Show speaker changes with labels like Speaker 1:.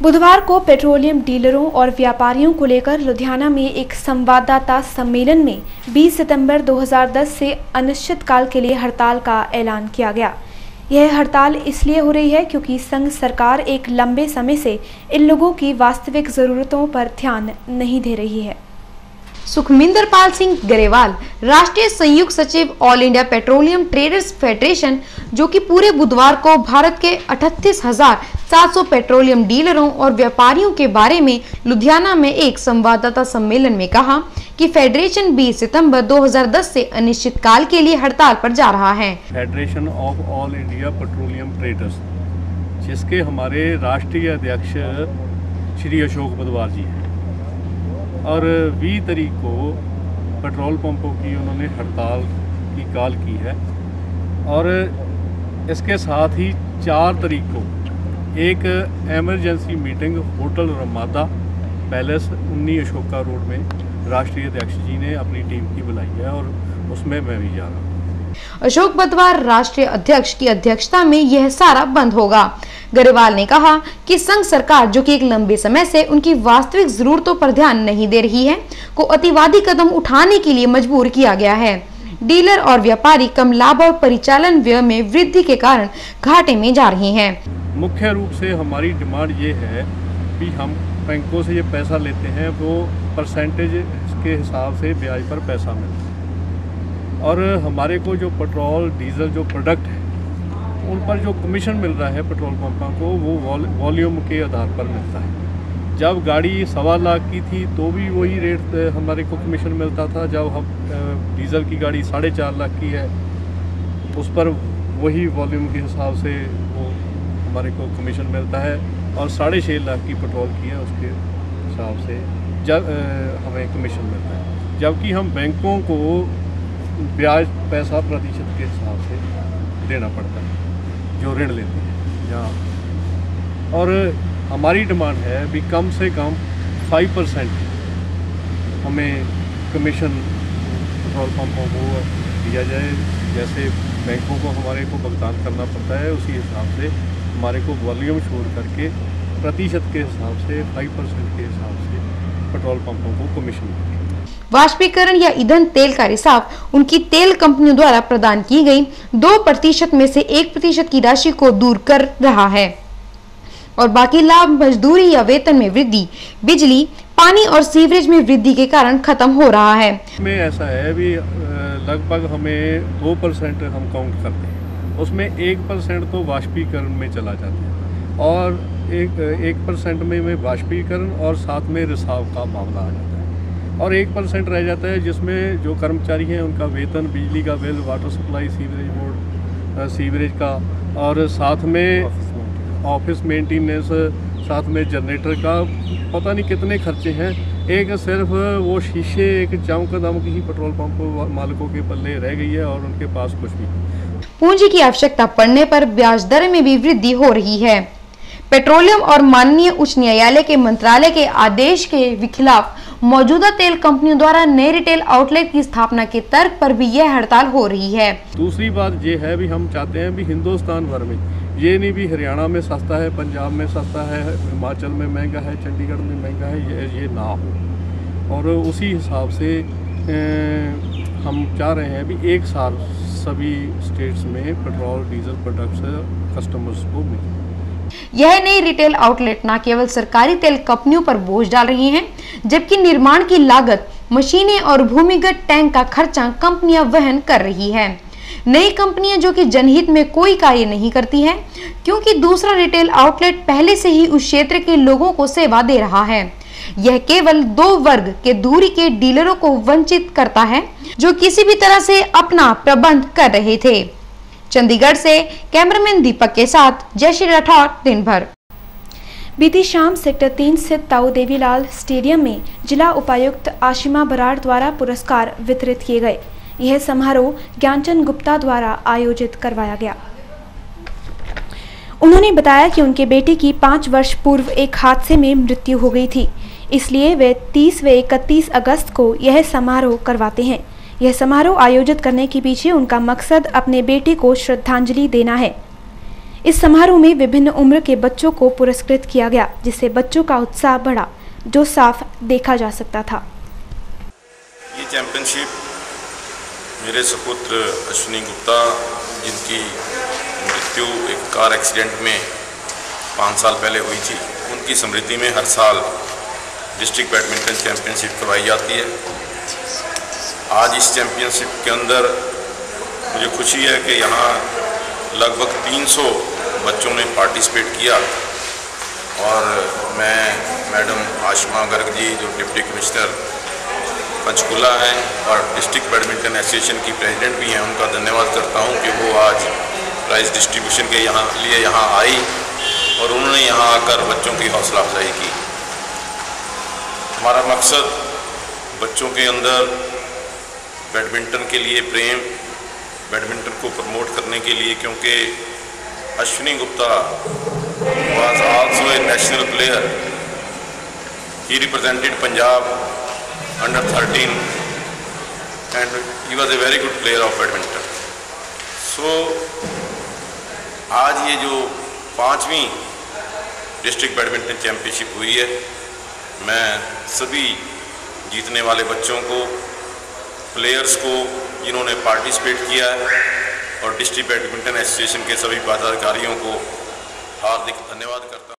Speaker 1: बुधवार को पेट्रोलियम डीलरों और व्यापारियों को लेकर लुधियाना में एक संवाददाता सम्मेलन में 20 सितंबर 2010 से अनिश्चितकाल के लिए हड़ताल का ऐलान किया गया। यह हड़ताल इसलिए हो रही है क्योंकि संघ सरकार एक लंबे समय से इन लोगों की वास्तविक ज़रूरतों पर ध्यान नहीं दे रही है।
Speaker 2: सुखमिंदर पाल सिंह गरेवाल, राष्ट्रीय संयुक्त सचिव all India petroleum traders federation, जो कि पूरे बुधवार को भारत के 38,700 पेट्रोलियम डीलरों और व्यापारियों के बारे में लुधियाना में एक संवाददाता सम्मेलन में कहा कि फेडरेशन 20 सितंबर 2010 से अनिश्चितकाल के लिए हड़ताल पर जा रहा है।
Speaker 3: Federation of all India petroleum traders, जिसके हमारे राष्ट्रीय अध्यक्ष श्री अशोक बदवार जी हैं, और 20 तारीख को पेट्रोल पंपों की उन्होंने हड़ताल की कॉल की है। और इसके साथ ही 4 तारीख को एक emergency meeting hotel Ramada palace 19 Ashoka road में राष्ट्रीय अध्यक्ष जी ने अपनी टीम की बुलाई है और उसमें मैं भी जा रहा हूँ।
Speaker 2: अशोक बदवार राष्ट्रीय अध्यक्ष की अध्यक्षता में यह सारा बंद होगा। गरेवाल ने कहा कि संघ सरकार, जो कि एक लंबे समय से उनकी वास्तविक जरूरतों पर ध्यान नहीं दे रही है, को अतिवादी कदम उठाने के लिए मजबूर किया गया है। डीलर और व्यापारी कम लाभ और परिचालन व्यय में वृद्धि के कारण घाटे में जा रहे हैं।
Speaker 3: मुख्य रूप से हमारी डिमांड ये है कि हम बैंकों से ये पैसा लेते हैं, वो परसेंटेज के हिसाब से ब्याज पर पैसा मिलता है, और हमारे को जो पेट्रोल डीजल जो प्रोडक्ट है उन पर जो कमीशन मिल रहा है पेट्रोल पंपों को, वो वॉल्यूम के आधार पर मिलता है। जब गाड़ी 1.25 लाख की थी तो भी वही रेट हमारे को कमीशन मिलता था। जब हम डीजल की गाड़ी 4.5 लाख की है उस पर वही वॉल्यूम के हिसाब से वो हमारे को कमीशन मिलता है, और 6.5 लाख की पेट्रोल की है उसके हिसाब से जब हमें कमीशन मिलता है। जबकि हम बैंकों को ब्याज पैसा प्रतिशत के हिसाब से देना पड़ता है जो ऋण लेते हैं यहाँ। और हमारी डिमांड है भी कम से कम 5% हमें कमीशन पेट्रोल पंपों को दिया जाए। जैसे बैंकों को हमारे को भुगतान करना पड़ता है, उसी हिसाब से हमारे को वॉल्यूम छोड़ करके प्रतिशत के हिसाब से 5% के हिसाब से पेट्रोल पंपों को कमीशन मिले।
Speaker 2: वाष्पीकरण या ईंधन तेल का रिसाव उनकी तेल कंपनियों द्वारा प्रदान की गई 2% में से 1% की राशि को दूर कर रहा है, और बाकी लाभ मजदूरी या वेतन में वृद्धि, बिजली, पानी और सीवरेज में वृद्धि के कारण खत्म हो रहा है।
Speaker 3: में ऐसा है भी लगभग हमें 2% हम काउंट करते हैं, उसमें 1% तो वाष्पीकरण में चला जाता है, और 1% में वाष्पीकरण और साथ में रिसाव का मामला आ जाता है, और 1% रह जाता है जिसमें जो कर्मचारी हैं उनका वेतन, बिजली का bill, water supply, sewerage board sewerage का, और साथ में ऑफिस मेंटेनेंस, साथ में जनरेटर का पता नहीं कितने खर्चे हैं। एक सिर्फ वो शीशे एक चमकदम की ही पेट्रोल पंप मालिकों के पल्ले रह गई है, और उनके पास कुछ भी।
Speaker 2: पूंजी की आवश्यकता पड़ने पर ब्याज दर में भी वृद्धि हो रही है। पेट्रोलियम और माननीय उच्च न्यायालय के मंत्रालय के आदेश के खिलाफ मौजूदा तेल कंपनियों द्वारा नए रिटेल आउटलेट की स्थापना के तर्क पर भी यह हड़ताल हो रही है।
Speaker 3: दूसरी बात ये है भी हम चाहते हैं भी हिंदुस्तान भर में, ये नहीं भी हरियाणा में सस्ता है, पंजाब में सस्ता है, हिमाचल में महंगा है, चंडीगढ़ में महंगा है, ये ना हो। और उसी हिसाब से हम चाह रहे हैं भी एक साल सभी स्टेट्स में पेट्रोल डीजल प्रोडक्ट्स कस्टमर्स को मिले।
Speaker 2: यह नई रिटेल आउटलेट न केवल सरकारी तेल कंपनियों पर बोझ डाल रही हैं, जबकि निर्माण की लागत, मशीनें और भूमिगत टैंक का खर्चा कंपनियां वहन कर रही है। नई कंपनियां जो कि जनहित में कोई कार्य नहीं करती हैं, क्योंकि दूसरा रिटेल आउटलेट पहले से ही उस क्षेत्र के लोगों को सेवा दे रहा है। यह केवल 2 वर्ग के दूरी के डीलरों को वंचित करता है, जो किसी भी तरह से अपना प्रबंध कर रहे थे। चंडीगढ़ से कैमरामैन दीपक के साथ जयश्री राठौर, दिन भर।
Speaker 1: बीती शाम सेक्टर 3 स्थित ताऊ देवीलाल स्टेडियम में जिला उपायुक्त आशिमा बराड़ द्वारा पुरस्कार वितरित किए गए। यह समारोह ज्ञानचंद गुप्ता द्वारा आयोजित करवाया गया। उन्होंने बताया कि उनके बेटे की 5 वर्ष पूर्व एक हादसे में मृत्यु हो गई थी, इसलिए वे 30 व 31 अगस्त को यह समारोह करवाते हैं। यह समारोह आयोजित करने के पीछे उनका मकसद अपने बेटे को श्रद्धांजलि देना है। इस समारोह में विभिन्न उम्र के बच्चों को पुरस्कृत किया गया, जिससे बच्चों का उत्साह बढ़ा, जो साफ देखा जा सकता था।
Speaker 4: ये चैंपियनशिप मेरे सपुत्र अश्विनी गुप्ता, जिनकी मृत्यु एक कार एक्सीडेंट में 5 साल पहले हुई थी, उनकी स्मृति में हर साल डिस्ट्रिक्ट बैडमिंटन चैंपियनशिप करवाई जाती है। आज इस चैंपियनशिप के अंदर मुझे खुशी है कि यहाँ लगभग 300 बच्चों ने पार्टिसिपेट किया और मैं मैडम आशमा गर्ग जी, जो डिप्टी कमिश्नर पंचकुला हैं और डिस्ट्रिक्ट बैडमिंटन एसोसिएशन की प्रेसिडेंट भी हैं, उनका धन्यवाद करता हूँ कि वो आज प्राइज़ डिस्ट्रीब्यूशन के लिए यहाँ आई और उन्होंने यहाँ आकर बच्चों की हौसला अफजाई की। हमारा मकसद बच्चों के अंदर बैडमिंटन के लिए प्रेम, बैडमिंटन को प्रमोट करने के लिए, क्योंकि Ashwini Gupta was also a national player. He represented Punjab under 13 and he was a very good player of badminton. So आज ये जो 5वीं डिस्ट्रिक्ट बैडमिंटन चैंपियनशिप हुई है, मैं सभी जीतने वाले बच्चों को, प्लेयर्स को जिन्होंने पार्टिसिपेट किया है और डिस्ट्रिक्ट बैडमिंटन एसोसिएशन के सभी पदाधिकारियों को हार्दिक धन्यवाद करता हूँ।